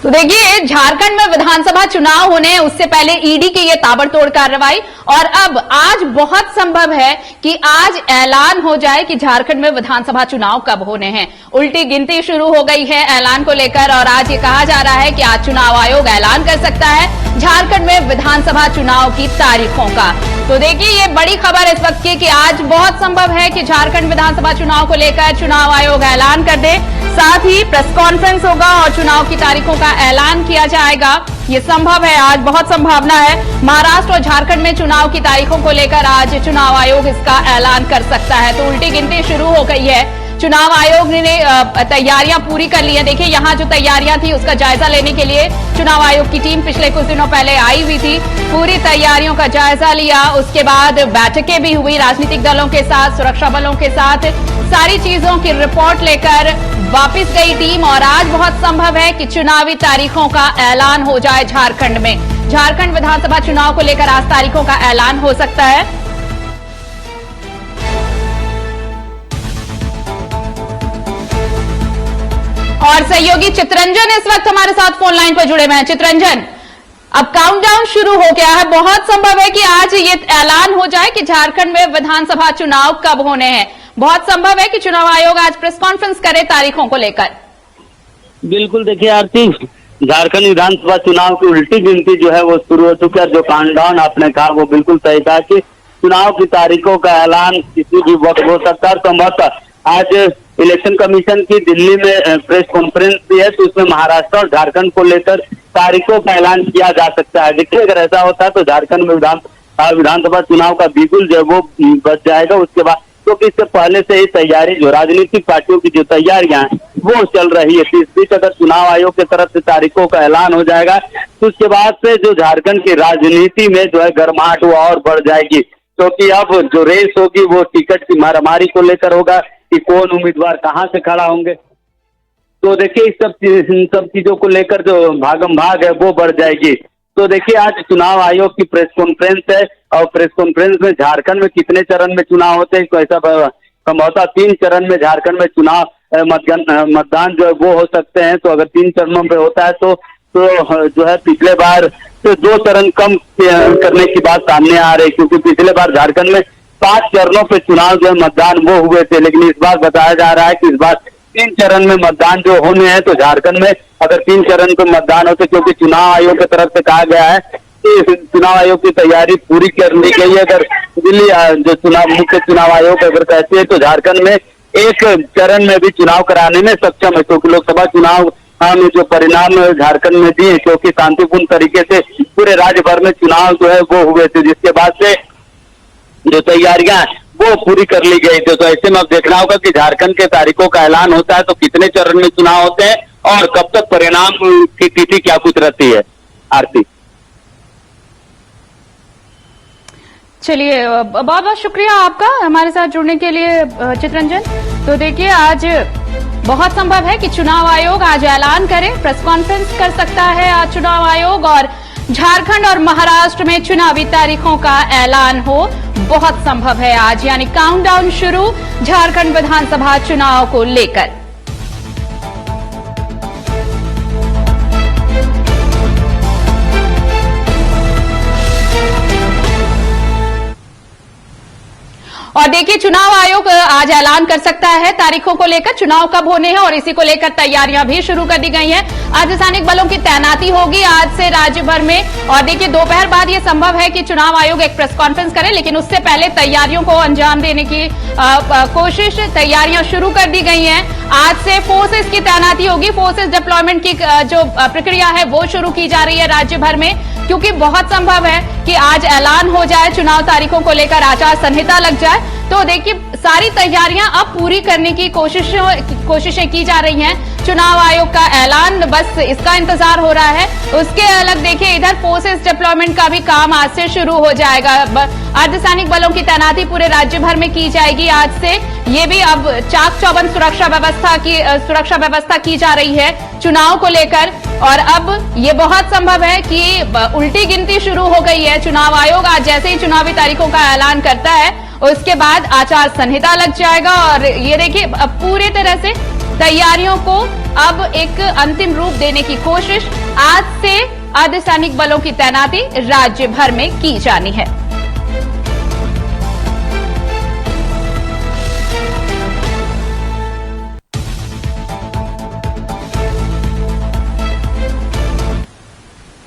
तो देखिए, झारखंड में विधानसभा चुनाव होने हैं, उससे पहले ईडी की ये ताबड़तोड़ कार्रवाई, और अब आज बहुत संभव है कि आज ऐलान हो जाए कि झारखंड में विधानसभा चुनाव कब होने हैं। उल्टी गिनती शुरू हो गई है ऐलान को लेकर, और आज ये कहा जा रहा है कि आज चुनाव आयोग ऐलान कर सकता है झारखंड में विधानसभा चुनाव की तारीखों का। तो देखिए, ये बड़ी खबर इस वक्त की कि आज बहुत संभव है कि झारखंड विधानसभा चुनाव को लेकर चुनाव आयोग ऐलान कर दे, साथ ही प्रेस कॉन्फ्रेंस होगा और चुनाव की तारीखों का ऐलान किया जाएगा। ये संभव है, आज बहुत संभावना है। महाराष्ट्र और झारखंड में चुनाव की तारीखों को लेकर आज चुनाव आयोग इसका ऐलान कर सकता है। तो उल्टी गिनती शुरू हो गई है। चुनाव आयोग ने तैयारियां पूरी कर ली हैं। देखिए, यहां जो तैयारियां थी उसका जायजा लेने के लिए चुनाव आयोग की टीम पिछले कुछ दिनों पहले आई हुई थी, पूरी तैयारियों का जायजा लिया। उसके बाद बैठकें भी हुई राजनीतिक दलों के साथ, सुरक्षा बलों के साथ, सारी चीजों की रिपोर्ट लेकर वापस गई टीम, और आज बहुत संभव है कि चुनावी तारीखों का ऐलान हो जाए झारखंड में। झारखंड विधानसभा चुनाव को लेकर आज तारीखों का ऐलान हो सकता है। और सहयोगी चित्रंजन इस वक्त हमारे साथ फोन लाइन पर जुड़े हुए हैं। चित्रंजन, अब काउंटडाउन शुरू हो गया है, बहुत संभव है कि आज ये ऐलान हो जाए कि झारखंड में विधानसभा चुनाव कब होने हैं। बहुत संभव है कि चुनाव आयोग आज प्रेस कॉन्फ्रेंस करे तारीखों को लेकर। बिल्कुल, देखिए आरती, झारखंड विधानसभा चुनाव की उल्टी गिनती जो है वो शुरू हो चुकी है। जो काउंटडाउन आपने कहा वो बिल्कुल सही था कि चुनाव की तारीखों का ऐलान किसी भी वक्त हो सकता है। संभवतः आज इलेक्शन कमीशन की दिल्ली में प्रेस कॉन्फ्रेंस भी है, तो उसमें महाराष्ट्र और झारखंड को लेकर तारीखों का ऐलान किया जा सकता है। देखिए, अगर ऐसा होता है तो झारखंड में विधानसभा चुनाव का बिगुल जो है वो बच जाएगा। उसके बाद क्योंकि इससे पहले से ही तैयारी जो राजनीतिक पार्टियों की जो तैयारियां हैं वो चल रही है। इस बीच अगर चुनाव आयोग की तरफ से तारीखों का ऐलान हो जाएगा तो उसके बाद से जो झारखंड की राजनीति में जो है गर्माहट वो और बढ़ जाएगी, क्योंकि अब जो रेस होगी वो टिकट की मारामारी को लेकर होगा कि कौन उम्मीदवार कहां से खड़ा होंगे। तो देखिए, इन सब चीजों को लेकर जो भागम भाग है वो बढ़ जाएगी। तो देखिए, आज चुनाव आयोग की प्रेस कॉन्फ्रेंस है, और प्रेस कॉन्फ्रेंस में झारखंड में कितने चरण में चुनाव होते हैं, तो ऐसा संभवतः 3 चरण में झारखंड में चुनाव मतदान जो है वो हो सकते हैं। तो अगर 3 चरणों में होता है तो जो है पिछले बार तो 2 चरण कम करने की बात सामने आ रही, क्योंकि पिछले बार झारखंड में 5 चरणों पे चुनाव जो है मतदान वो हुए थे, लेकिन इस बार बताया जा रहा है कि इस बार 3 चरण में मतदान जो होने हैं। तो झारखंड में अगर 3 चरण पे मतदान होते, क्योंकि चुनाव आयोग की तरफ से कहा गया है कि चुनाव आयोग की तैयारी पूरी कर ली गई है। अगर दिल्ली जो मुख्य चुनाव आयोग अगर कहते हैं तो झारखंड में 1 चरण में भी चुनाव कराने में सक्षम है, क्योंकि लोकसभा चुनाव में जो परिणाम झारखंड में दिए, क्योंकि शांतिपूर्ण तरीके से पूरे राज्य भर में चुनाव जो है वो हुए थे, जिसके बाद से जो तैयारियां वो पूरी कर ली गई थी। तो ऐसे में अब देखना होगा कि झारखंड के तारीखों का ऐलान होता है तो कितने चरण में चुनाव होते हैं और कब तक परिणाम की तिथि क्या कुछ रहती है। आरती, चलिए, बहुत बहुत शुक्रिया आपका हमारे साथ जुड़ने के लिए चित्रंजन। तो देखिए, आज बहुत संभव है कि चुनाव आयोग आज ऐलान करे, प्रेस कॉन्फ्रेंस कर सकता है आज चुनाव आयोग, और झारखंड और महाराष्ट्र में चुनावी तारीखों का ऐलान हो बहुत संभव है आज, यानी काउंटडाउन शुरू झारखंड विधानसभा चुनाव को लेकर। और देखिए, चुनाव आयोग आज ऐलान कर सकता है तारीखों को लेकर, चुनाव कब होने हैं, और इसी को लेकर तैयारियां भी शुरू कर दी गई हैं। अर्धसैनिक बलों की तैनाती होगी आज से राज्य भर में, और देखिए दोपहर बाद ये संभव है कि चुनाव आयोग एक प्रेस कॉन्फ्रेंस करे, लेकिन उससे पहले तैयारियों को अंजाम देने की कोशिश, तैयारियां शुरू कर दी गई हैं। आज से फोर्सेस की तैनाती होगी, फोर्सेस डिप्लॉयमेंट की जो प्रक्रिया है वो शुरू की जा रही है राज्य भर में, क्योंकि बहुत संभव है कि आज ऐलान हो जाए चुनाव तारीखों को लेकर, आचार संहिता लग जाए। तो देखिए, सारी तैयारियां अब पूरी करने की कोशिशें की जा रही हैं। चुनाव आयोग का ऐलान, बस इसका इंतजार हो रहा है। उसके अलग देखिए, इधर फोर्सेस डिप्लॉयमेंट का भी काम आज से शुरू हो जाएगा। अर्धसैनिक बलों की तैनाती पूरे राज्य भर में की जाएगी आज से। ये भी अब चाक चौबंद सुरक्षा व्यवस्था की जा रही है चुनाव को लेकर, और अब ये बहुत संभव है कि उल्टी गिनती शुरू हो गई है। चुनाव आयोग आज जैसे ही चुनावी तारीखों का ऐलान करता है उसके बाद आचार संहिता लग जाएगा, और ये देखिए पूरी तरह से तैयारियों को अब एक अंतिम रूप देने की कोशिश आज से अर्धसैनिक बलों की तैनाती राज्य भर में की जानी है।